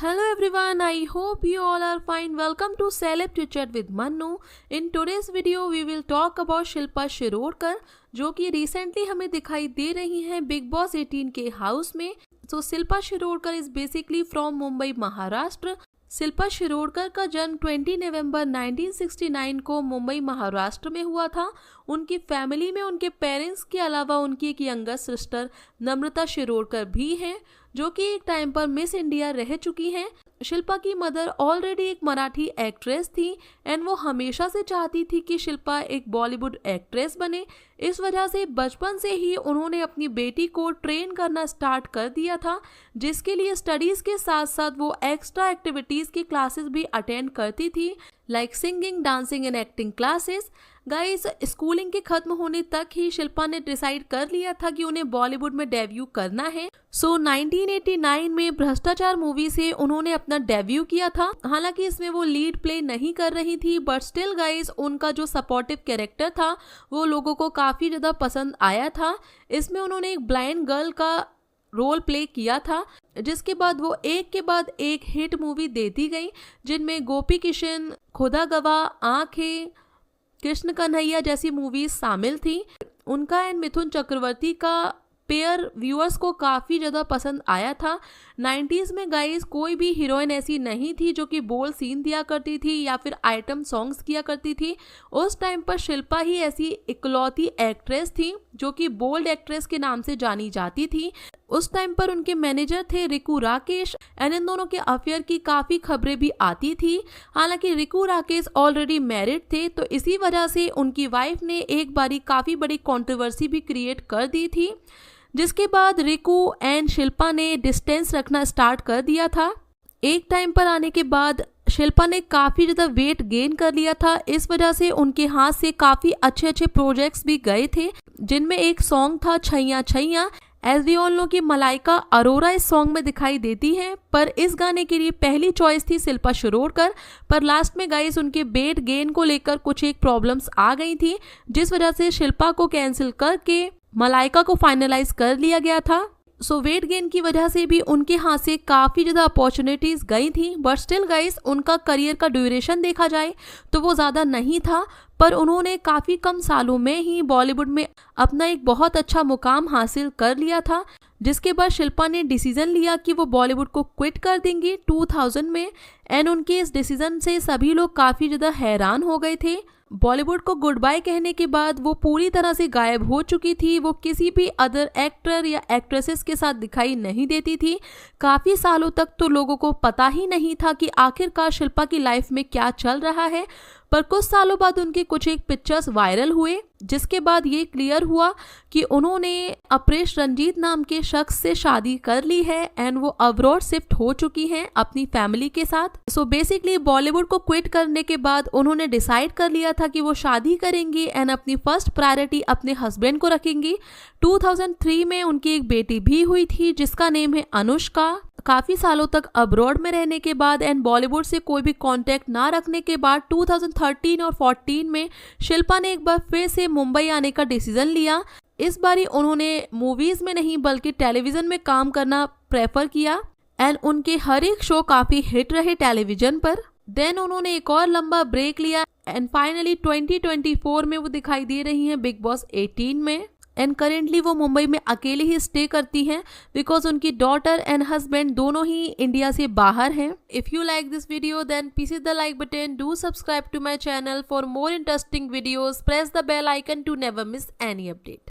Hello everyone, I hope you all are fine. Welcome to Celeb to Chat with Manu. In today's video we will talk about Shilpa Shirodkar जो कि recently हमें दिखाई दे रही हैं big boss 18 के house में। So Shilpa Shirodkar is basically from Mumbai Maharashtra. Shilpa Shirodkar का जन्म 20 नवंबर 1969 को मुंबई महाराष्ट्र में हुआ था। उनकी फैमिली में उनके पेरेंट्स के अलावा उनकी एक यंगर सिस्टर नम्रता शिरोडकर भी हैं जो कि एक टाइम पर मिस इंडिया रह चुकी हैं। शिल्पा की मदर ऑलरेडी एक मराठी एक्ट्रेस थी एंड वो हमेशा से चाहती थी कि शिल्पा एक बॉलीवुड एक्ट्रेस बने। इस वजह से बचपन से ही उन्होंने अपनी बेटी को ट्रेन करना स्टार्ट कर दिया था, जिसके लिए स्टडीज़ के साथ साथ वो एक्स्ट्रा एक्टिविटीज़ की क्लासेस भी अटेंड करती थी, like singing, dancing and acting classes. Guys, schooling के खत्म होने तक ही शिल्पा ने डिसाइड कर लिया था कि उन्हें बॉलीवुड में डेब्यू करना है। सो 1989 में भ्रष्टाचार मूवी से उन्होंने अपना डेब्यू किया था। हालांकि इसमें वो लीड प्ले नहीं कर रही थी, बट स्टिल गाइस उनका जो सपोर्टिव कैरेक्टर था वो लोगों को काफ़ी ज़्यादा पसंद आया था। इसमें उन्होंने एक ब्लाइंड गर्ल का रोल प्ले किया था, जिसके बाद वो एक के बाद एक हिट मूवी देती गई, जिनमें गोपी किशन, खुदा गवाह, आंखें, कृष्ण कन्हैया जैसी मूवीज शामिल थी। उनका एंड मिथुन चक्रवर्ती का पेयर व्यूअर्स को काफ़ी ज़्यादा पसंद आया था। 90s में गाइस कोई भी हीरोइन ऐसी नहीं थी जो कि बोल्ड सीन दिया करती थी या फिर आइटम सॉन्ग्स किया करती थी। उस टाइम पर शिल्पा ही ऐसी इकलौती एक्ट्रेस थी जो कि बोल्ड एक्ट्रेस के नाम से जानी जाती थी। उस टाइम पर उनके मैनेजर थे रिकू राकेश एंड इन दोनों के अफेयर की काफ़ी खबरें भी आती थी। हालांकि रिकू राकेश ऑलरेडी मैरिड थे, तो इसी वजह से उनकी वाइफ ने एक बारी काफ़ी बड़ी कंट्रोवर्सी भी क्रिएट कर दी थी, जिसके बाद रिकू एंड शिल्पा ने डिस्टेंस रखना स्टार्ट कर दिया था। एक टाइम पर आने के बाद शिल्पा ने काफ़ी ज़्यादा वेट गेन कर लिया था। इस वजह से उनके हाथ से काफ़ी अच्छे अच्छे प्रोजेक्ट्स भी गए थे, जिनमें एक सॉन्ग था Chaiyya Chaiyya. As we all know कि मलाइका अरोरा इस सॉन्ग में दिखाई देती हैं, पर इस गाने के लिए पहली चॉइस थी शिल्पा शिरोडकर, पर लास्ट में गाइस उनके वेट गेन को लेकर कुछ एक प्रॉब्लम्स आ गई थी, जिस वजह से शिल्पा को कैंसिल करके मलाइका को फाइनलाइज कर लिया गया था। सो वेट गेन की वजह से भी उनके हाथ से काफ़ी ज़्यादा अपॉर्चुनिटीज़ गई थी, बट स्टिल गाइस उनका करियर का ड्यूरेशन देखा जाए तो वो ज़्यादा नहीं था, पर उन्होंने काफ़ी कम सालों में ही बॉलीवुड में अपना एक बहुत अच्छा मुकाम हासिल कर लिया था। जिसके बाद शिल्पा ने डिसीज़न लिया कि वो बॉलीवुड को क्विट कर देंगी 2000 में एंड उनके इस डिसीज़न से सभी लोग काफ़ी ज़्यादा हैरान हो गए थे। बॉलीवुड को गुड बाय कहने के बाद वो पूरी तरह से गायब हो चुकी थी। वो किसी भी अदर एक्टर या एक्ट्रेसेस के साथ दिखाई नहीं देती थी। काफ़ी सालों तक तो लोगों को पता ही नहीं था कि आखिरकार शिल्पा की लाइफ में क्या चल रहा है, पर कुछ सालों बाद उनके कुछ एक पिक्चर्स वायरल हुए, जिसके बाद ये क्लियर हुआ कि उन्होंने अपरेश रंजीत नाम के शख्स से शादी कर ली है एंड वो अब्रॉड शिफ्ट हो चुकी हैं अपनी फैमिली के साथ। सो बेसिकली बॉलीवुड को क्विट करने के बाद उन्होंने डिसाइड कर लिया था कि वो शादी करेंगी एंड अपनी फर्स्ट प्रायोरिटी अपने हस्बैंड को रखेंगी। 2003 में उनकी एक बेटी भी हुई थी जिसका नेम है अनुष्का। काफ़ी सालों तक अब्रॉड में रहने के बाद एंड बॉलीवुड से कोई भी कांटेक्ट ना रखने के बाद 2013 और 14 में शिल्पा ने एक बार फिर से मुंबई आने का डिसीजन लिया। इस बारी उन्होंने मूवीज़ में नहीं बल्कि टेलीविज़न में काम करना प्रेफर किया एंड उनके हर एक शो काफ़ी हिट रहे टेलीविज़न पर। देन उन्होंने एक और लंबा ब्रेक लिया एंड फाइनली 2024 में वो दिखाई दे रही हैं बिग बॉस 18 में एंड करेंटली वो मुंबई में अकेले ही स्टे करती हैं बिकॉज उनकी डॉटर एंड हस्बैंड दोनों ही इंडिया से बाहर हैं। If you like this video then please hit the like button, do subscribe to my channel for more interesting videos, press the bell icon to never miss any update.